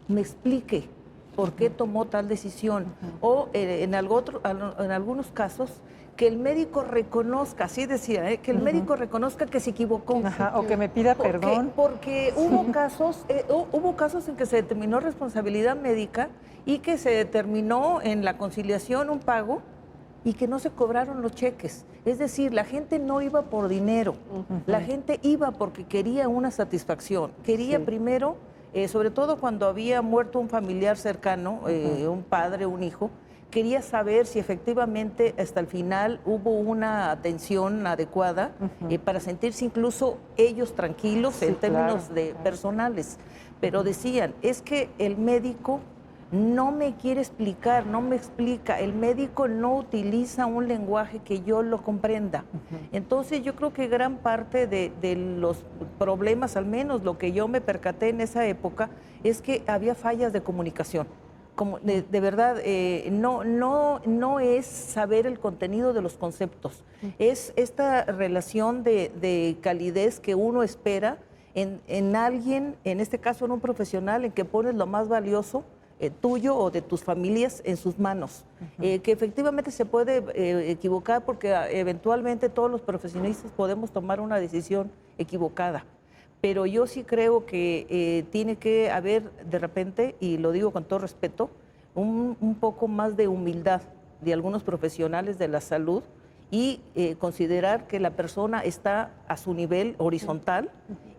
me explique por qué tomó tal decisión. O en algunos casos, que el médico reconozca, así decía, que el médico reconozca que se equivocó. Ajá, o que me pida perdón. Porque hubo casos en que se determinó responsabilidad médica y que se determinó en la conciliación un pago y que no se cobraron los cheques. Es decir, la gente no iba por dinero, la gente iba porque quería una satisfacción, quería primero, sobre todo cuando había muerto un familiar cercano, un padre, un hijo, quería saber si efectivamente hasta el final hubo una atención adecuada para sentirse incluso ellos tranquilos en términos personales. Pero decían, es que el médico no me quiere explicar, no me explica, el médico no utiliza un lenguaje que yo lo comprenda. Entonces yo creo que gran parte de los problemas, al menos lo que yo me percaté en esa época, es que había fallas de comunicación. Como de verdad, no es saber el contenido de los conceptos, es esta relación de calidez que uno espera en alguien, en este caso en un profesional, en que pones lo más valioso tuyo o de tus familias en sus manos, que efectivamente se puede equivocar porque eventualmente todos los profesionistas podemos tomar una decisión equivocada. Pero yo sí creo que tiene que haber de repente, y lo digo con todo respeto, un poco más de humildad de algunos profesionales de la salud y considerar que la persona está a su nivel horizontal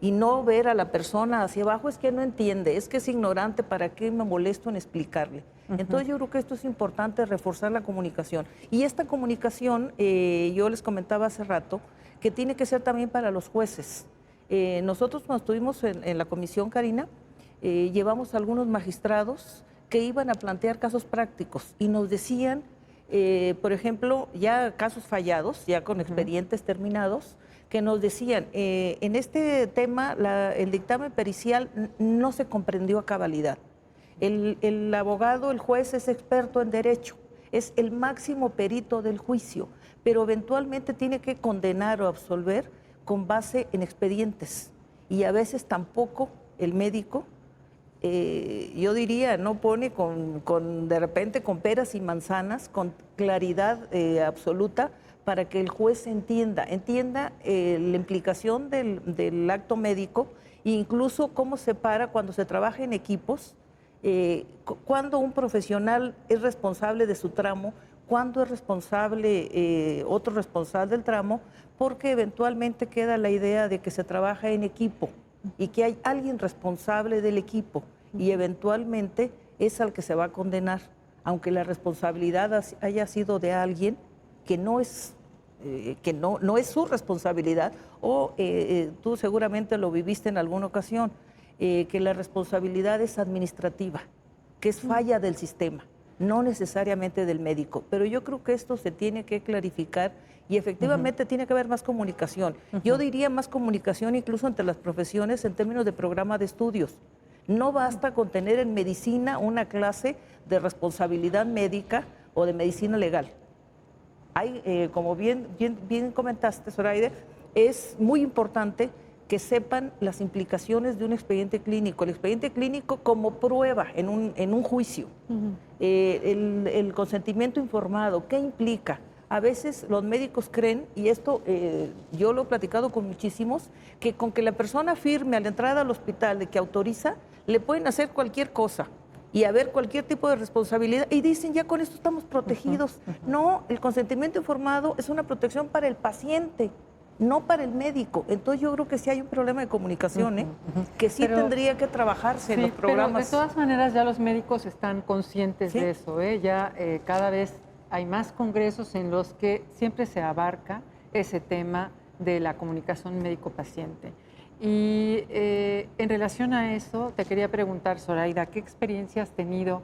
y no ver a la persona hacia abajo, es que no entiende, es que es ignorante, ¿para qué me molesto en explicarle? Entonces yo creo que esto es importante, reforzar la comunicación. Y esta comunicación, yo les comentaba hace rato, que tiene que ser también para los jueces. Nosotros cuando estuvimos en la comisión, Karina, llevamos a algunos magistrados que iban a plantear casos prácticos y nos decían, por ejemplo, ya casos fallados, ya con expedientes terminados, que nos decían, en este tema el dictamen pericial no se comprendió a cabalidad. El abogado, el juez es experto en derecho, es el máximo perito del juicio, pero eventualmente tiene que condenar o absolver con base en expedientes. Y a veces tampoco el médico, yo diría, no pone de repente con peras y manzanas, con claridad absoluta, para que el juez entienda la implicación del acto médico e incluso cómo se para cuando se trabaja en equipos, cuando un profesional es responsable de su tramo, cuándo es responsable otro responsable del tramo, porque eventualmente queda la idea de que se trabaja en equipo y que hay alguien responsable del equipo y eventualmente es al que se va a condenar, aunque la responsabilidad haya sido de alguien que no es su responsabilidad, o tú seguramente lo viviste en alguna ocasión, que la responsabilidad es administrativa, que es falla del sistema, no necesariamente del médico. Pero yo creo que esto se tiene que clarificar y efectivamente tiene que haber más comunicación. Yo diría más comunicación incluso entre las profesiones en términos de programa de estudios. No basta con tener en medicina una clase de responsabilidad médica o de medicina legal. Como bien comentaste, Zoraide, es muy importante que sepan las implicaciones de un expediente clínico. El expediente clínico como prueba en un juicio. El consentimiento informado, ¿qué implica? A veces los médicos creen, y esto yo lo he platicado con muchísimos, que con que la persona firme a la entrada al hospital de que autoriza, le pueden hacer cualquier cosa y haber cualquier tipo de responsabilidad, y dicen, ya con esto estamos protegidos. No, el consentimiento informado es una protección para el paciente, no para el médico. Entonces yo creo que sí hay un problema de comunicación, que sí tendría que trabajarse en los programas. Pero de todas maneras ya los médicos están conscientes de eso, ya cada vez hay más congresos en los que siempre se abarca ese tema de la comunicación médico-paciente. Y en relación a eso, te quería preguntar, Zoraida, ¿qué experiencia has tenido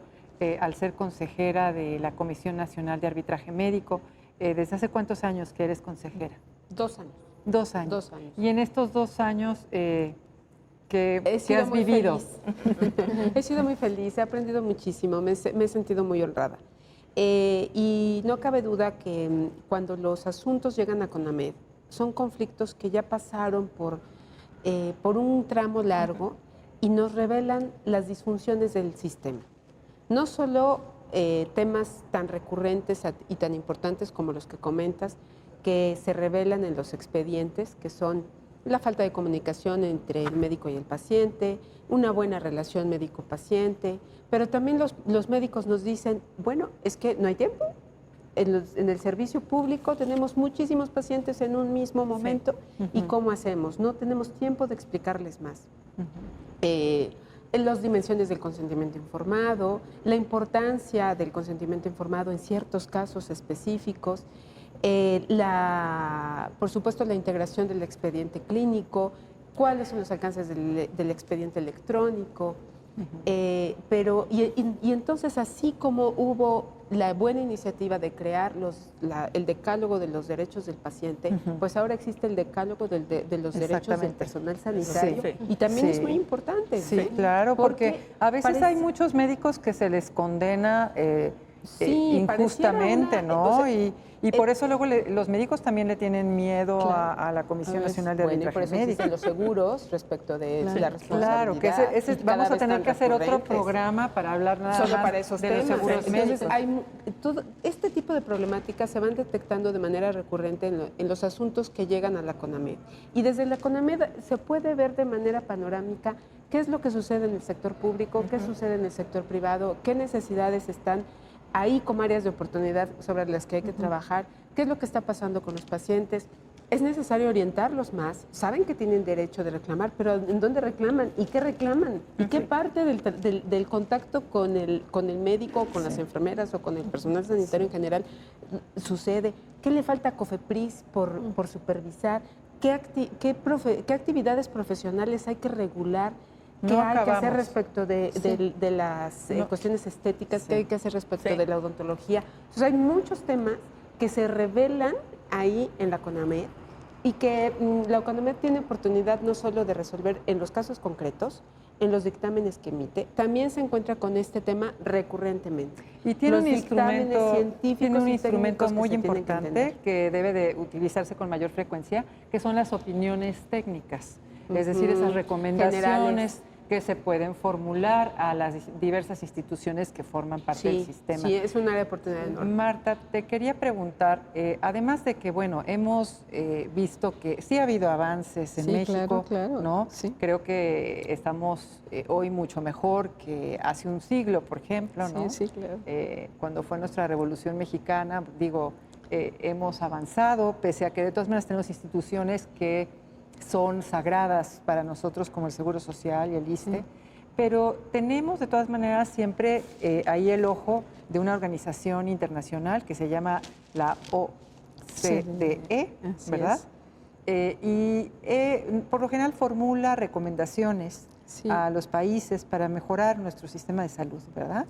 al ser consejera de la Comisión Nacional de Arbitraje Médico? ¿Desde hace cuántos años que eres consejera? 2 años. 2 años. 2 años. Y en estos 2 años, ¿qué has muy vivido? Feliz. He sido muy feliz, he aprendido muchísimo, me he sentido muy honrada. Y no cabe duda que cuando los asuntos llegan a CONAMED, son conflictos que ya pasaron por un tramo largo y nos revelan las disfunciones del sistema. No solo temas tan recurrentes y tan importantes como los que comentas, que se revelan en los expedientes, que son la falta de comunicación entre el médico y el paciente, una buena relación médico-paciente, pero también los médicos nos dicen, bueno, es que no hay tiempo. En el servicio público tenemos muchísimos pacientes en un mismo momento, ¿y cómo hacemos? No tenemos tiempo de explicarles más. En las dimensiones del consentimiento informado, la importancia del consentimiento informado en ciertos casos específicos, por supuesto la integración del expediente clínico, cuáles son los alcances del expediente electrónico, y entonces así como hubo la buena iniciativa de crear el decálogo de los derechos del paciente, pues ahora existe el decálogo de los derechos del personal sanitario, y también es muy importante. Sí, claro, porque a veces hay muchos médicos que se les condena injustamente, ¿no? Y por eso luego los médicos también le tienen miedo a la Comisión Nacional de Arbitraje por eso Médico. existen los seguros respecto de la responsabilidad. Claro, que vamos a tener que hacer otro programa para hablar nada solo más para esos de temas. los seguros Entonces, médicos. este tipo de problemáticas se van detectando de manera recurrente en los asuntos que llegan a la CONAMED. Y desde la CONAMED se puede ver de manera panorámica qué es lo que sucede en el sector público, qué sucede en el sector privado, qué necesidades están ahí como áreas de oportunidad sobre las que hay que trabajar, qué es lo que está pasando con los pacientes. Es necesario orientarlos más. Saben que tienen derecho de reclamar, pero ¿en dónde reclaman? ¿Y qué reclaman? ¿Y qué parte del contacto con el médico, con las enfermeras o con el personal sanitario en general sucede? ¿Qué le falta a COFEPRIS por supervisar? ¿Qué actividades profesionales hay que regular? ¿Qué hay que hacer respecto de las cuestiones estéticas? ¿Qué hay que hacer respecto de la odontología? Entonces, hay muchos temas que se revelan ahí en la CONAMED y que la CONAMED tiene oportunidad no solo de resolver en los casos concretos, en los dictámenes que emite, también se encuentra con este tema recurrentemente. Y tiene un instrumento muy que importante que debe de utilizarse con mayor frecuencia, que son las opiniones técnicas, es decir, esas recomendaciones generales que se pueden formular a las diversas instituciones que forman parte del sistema. Sí, es un área de oportunidad enorme. Marta, te quería preguntar, además de que, bueno, hemos visto que sí ha habido avances en México, claro, ¿no? Sí. Creo que estamos hoy mucho mejor que hace un siglo, por ejemplo, ¿no? Sí, claro. Cuando fue nuestra Revolución Mexicana, hemos avanzado, pese a que de todas maneras tenemos instituciones que son sagradas para nosotros como el Seguro Social y el ISSSTE, pero tenemos de todas maneras siempre ahí el ojo de una organización internacional que se llama la OCDE, ¿verdad? Y por lo general formula recomendaciones a los países para mejorar nuestro sistema de salud, ¿verdad?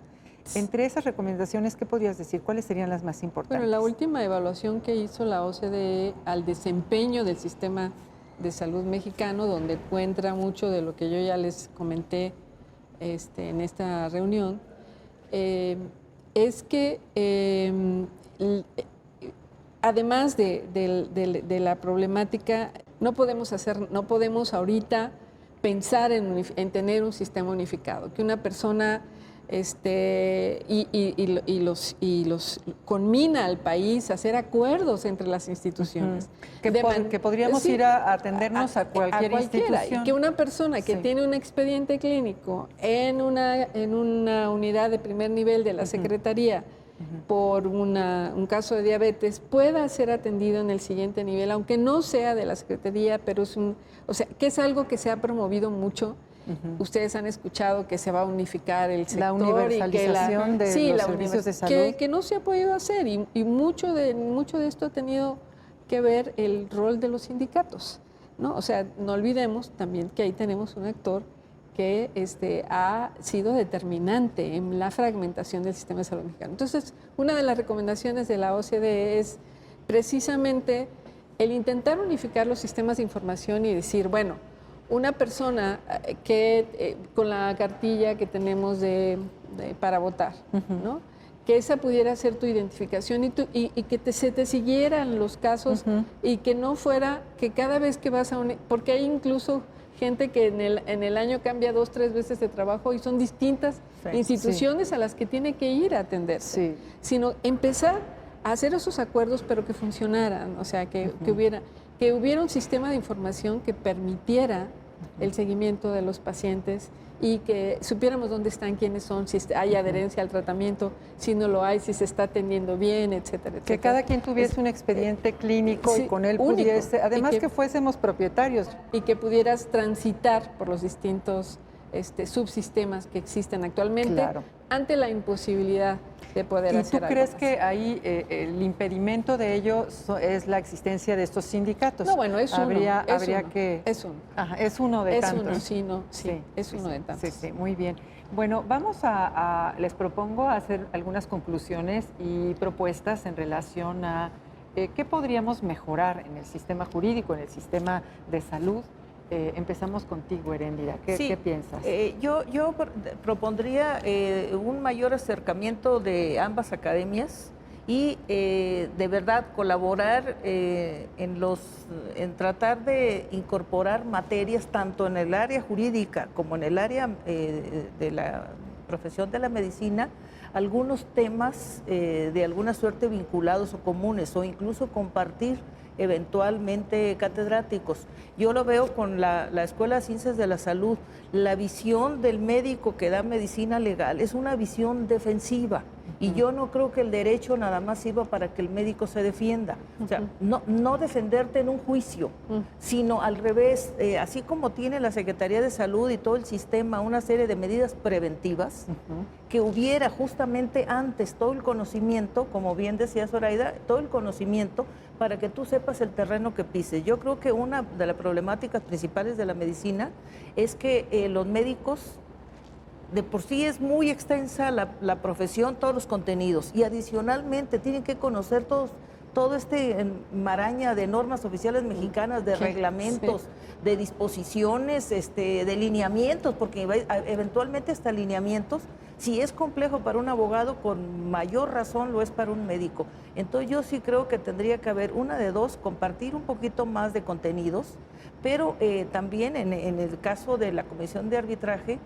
Entre esas recomendaciones, ¿qué podrías decir? ¿Cuáles serían las más importantes? Bueno, la última evaluación que hizo la OCDE al desempeño del sistema de salud mexicano, donde encuentra mucho de lo que yo ya les comenté en esta reunión, es que además de la problemática, no podemos ahorita pensar en tener un sistema unificado, que una persona los conmina al país a hacer acuerdos entre las instituciones. Que podríamos ir a atendernos a cualquier institución. Y que una persona que tiene un expediente clínico en una unidad de primer nivel de la Secretaría por un caso de diabetes pueda ser atendido en el siguiente nivel, aunque no sea de la Secretaría, pero que es algo que se ha promovido mucho. Ustedes han escuchado que se va a unificar el sector. La universalización de los servicios de salud. Que no se ha podido hacer y mucho de esto ha tenido que ver el rol de los sindicatos, ¿no? O sea, no olvidemos también que ahí tenemos un actor que ha sido determinante en la fragmentación del sistema de salud mexicano. Entonces, una de las recomendaciones de la OCDE es precisamente el intentar unificar los sistemas de información y decir, bueno, una persona que con la cartilla que tenemos para votar, ¿no? Que esa pudiera ser tu identificación y que se te siguieran los casos y que no fuera que cada vez que vas a porque hay incluso gente que en el año cambia 2, 3 veces de trabajo y son distintas instituciones a las que tiene que ir a atenderse, sino empezar a hacer esos acuerdos pero que funcionaran, o sea, que hubiera un sistema de información que permitiera el seguimiento de los pacientes y que supiéramos dónde están, quiénes son, si hay adherencia al tratamiento, si no lo hay, si se está atendiendo bien, etcétera, etcétera. Que cada quien tuviese un expediente clínico y con él único, pudiese, además que fuésemos propietarios. Y que pudieras transitar por los distintos subsistemas que existen actualmente ante la imposibilidad de poder hacer algo. ¿Y tú crees que ahí el impedimento de ello es la existencia de estos sindicatos? No, bueno, es uno. Es uno. Ajá, es uno de tantos. Es uno de tantos. Sí, muy bien. Bueno, les propongo hacer algunas conclusiones y propuestas en relación a qué podríamos mejorar en el sistema jurídico, en el sistema de salud. Empezamos contigo, Heréndira. ¿Qué piensas? Yo propondría un mayor acercamiento de ambas academias y de verdad colaborar en tratar de incorporar materias tanto en el área jurídica como en el área de la profesión de la medicina, algunos temas de alguna suerte vinculados o comunes o incluso compartir eventualmente catedráticos. Yo lo veo con la Escuela de Ciencias de la Salud. La visión del médico que da medicina legal es una visión defensiva y yo no creo que el derecho nada más sirva para que el médico se defienda. O sea, no defenderte en un juicio, sino al revés, así como tiene la Secretaría de Salud y todo el sistema una serie de medidas preventivas, que hubiera justamente antes todo el conocimiento, como bien decía Zoraida, todo el conocimiento para que tú sepas el terreno que pises. Yo creo que una de las problemáticas principales de la medicina es que los médicos, de por sí es muy extensa la profesión, todos los contenidos, y adicionalmente tienen que conocer todo maraña de normas oficiales mexicanas, de reglamentos, de disposiciones, de lineamientos, porque eventualmente hasta lineamientos, si es complejo para un abogado, con mayor razón lo es para un médico. Entonces yo sí creo que tendría que haber una de dos, compartir un poquito más de contenidos, pero también en el caso de la Comisión de Arbitraje,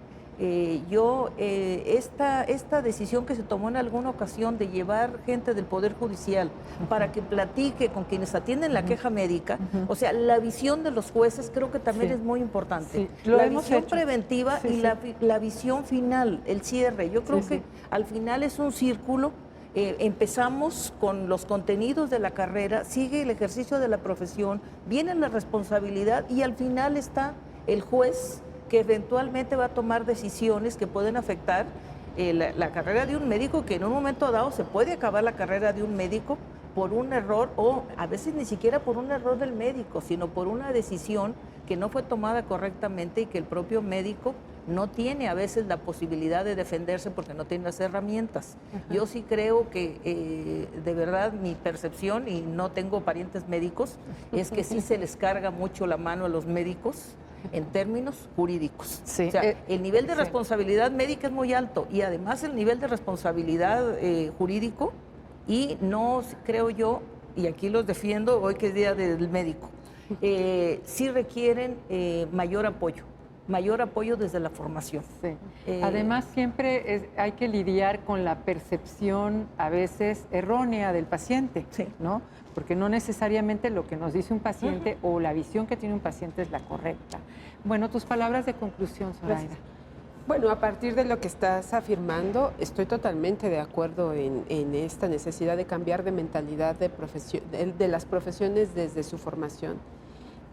esta decisión que se tomó en alguna ocasión de llevar gente del Poder Judicial para que platique con quienes atienden la queja médica, o sea, la visión de los jueces creo que también es muy importante. La visión preventiva y la visión final, el cierre. Yo creo que al final es un círculo. Empezamos con los contenidos de la carrera, sigue el ejercicio de la profesión, viene la responsabilidad y al final está el juez, que eventualmente va a tomar decisiones que pueden afectar la carrera de un médico, que en un momento dado se puede acabar la carrera de un médico por un error, o a veces ni siquiera por un error del médico, sino por una decisión que no fue tomada correctamente y que el propio médico no tiene a veces la posibilidad de defenderse porque no tiene las herramientas. Yo sí creo que de verdad mi percepción, y no tengo parientes médicos, es que sí se les carga mucho la mano a los médicos en términos jurídicos. O sea, el nivel de responsabilidad médica es muy alto y además el nivel de responsabilidad jurídico, y no creo yo y aquí los defiendo hoy que es Día del Médico, sí requieren mayor apoyo desde la formación. Sí. Además, siempre hay que lidiar con la percepción a veces errónea del paciente, Sí. ¿no? Porque no necesariamente lo que nos dice un paciente o la visión que tiene un paciente es la correcta. Bueno, tus palabras de conclusión, Zoraida. Gracias. Bueno, a partir de lo que estás afirmando, estoy totalmente de acuerdo en esta necesidad de cambiar de mentalidad de las profesiones desde su formación.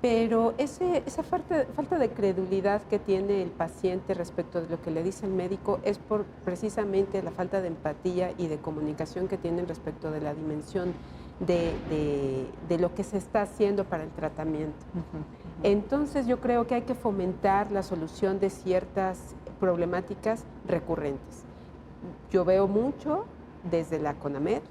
Pero esa falta de credulidad que tiene el paciente respecto de lo que le dice el médico es por precisamente la falta de empatía y de comunicación que tienen respecto de la dimensión de lo que se está haciendo para el tratamiento. Entonces yo creo que hay que fomentar la solución de ciertas problemáticas recurrentes. Yo veo mucho desde la CONAMED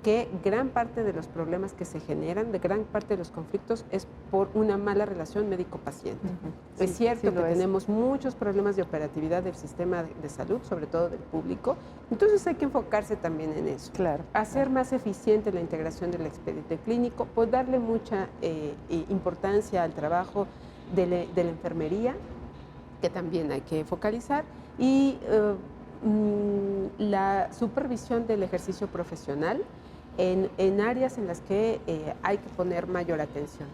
que gran parte de los problemas que se generan, de gran parte de los conflictos, es por una mala relación médico-paciente. Sí, es cierto sí que lo es. tenemos muchos problemas de operatividad del sistema de salud, sobre todo del público, entonces hay que enfocarse también en eso. Claro. Hacer más eficiente la integración del expediente clínico, pues darle mucha importancia al trabajo de la enfermería, que también hay que focalizar, y la supervisión del ejercicio profesional en áreas en las que hay que poner mayor atención,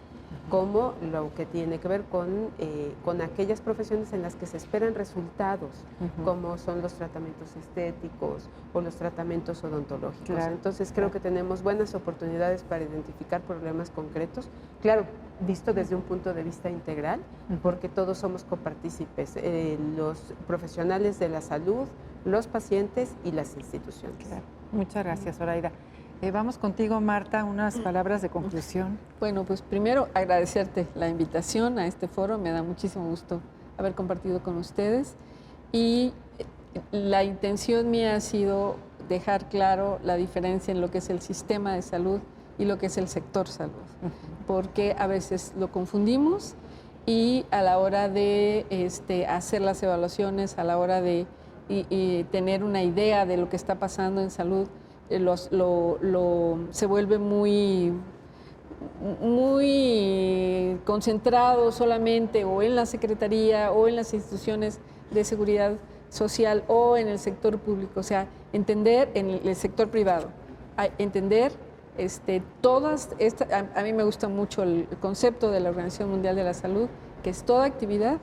como lo que tiene que ver con aquellas profesiones en las que se esperan resultados, como son los tratamientos estéticos o los tratamientos odontológicos. Claro, Entonces creo que tenemos buenas oportunidades para identificar problemas concretos, claro, visto desde un punto de vista integral, porque todos somos copartícipes, los profesionales de la salud, los pacientes y las instituciones. Claro. Muchas gracias, Zoraida. Vamos contigo, Marta, unas palabras de conclusión. Bueno, pues primero agradecerte la invitación a este foro, me da muchísimo gusto haber compartido con ustedes y la intención mía ha sido dejar claro la diferencia en lo que es el sistema de salud y lo que es el sector salud, porque a veces lo confundimos y a la hora de hacer las evaluaciones, a la hora de tener una idea de lo que está pasando en salud, se vuelve muy concentrado solamente o en la Secretaría o en las instituciones de seguridad social o en el sector público, o sea, entender en el sector privado, entender a mí me gusta mucho el concepto de la Organización Mundial de la Salud, que es toda actividad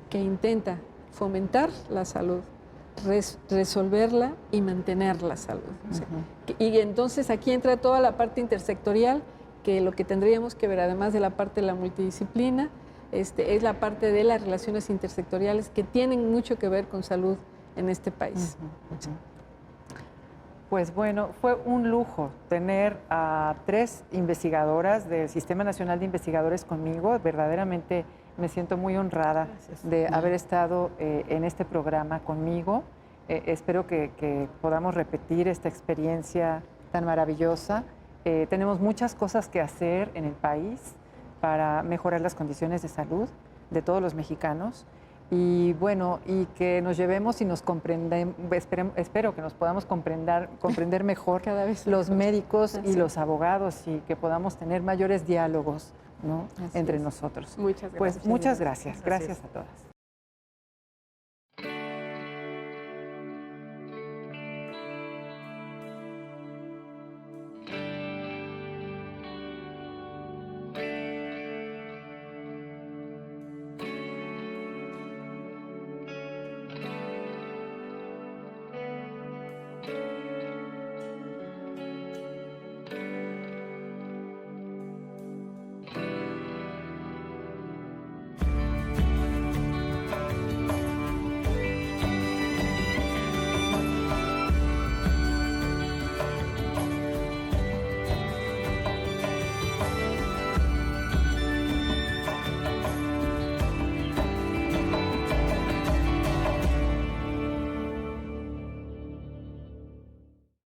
que intenta fomentar la salud, resolverla y mantener la salud. O sea, y entonces aquí entra toda la parte intersectorial, que lo que tendríamos que ver, además de la parte de la multidisciplina, es la parte de las relaciones intersectoriales que tienen mucho que ver con salud en este país. Pues bueno, fue un lujo tener a 3 investigadoras del Sistema Nacional de Investigadores conmigo. Verdaderamente me siento muy honrada de haber estado en este programa conmigo. Espero que podamos repetir esta experiencia tan maravillosa. Tenemos muchas cosas que hacer en el país para mejorar las condiciones de salud de todos los mexicanos. Y bueno, y que nos llevemos y nos comprendemos, espero que nos podamos comprender mejor Cada vez los médicos y Así. los abogados y que podamos tener mayores diálogos, ¿no? Así entre es. nosotros. Muchas gracias. Pues muchas gracias. Gracias a todas.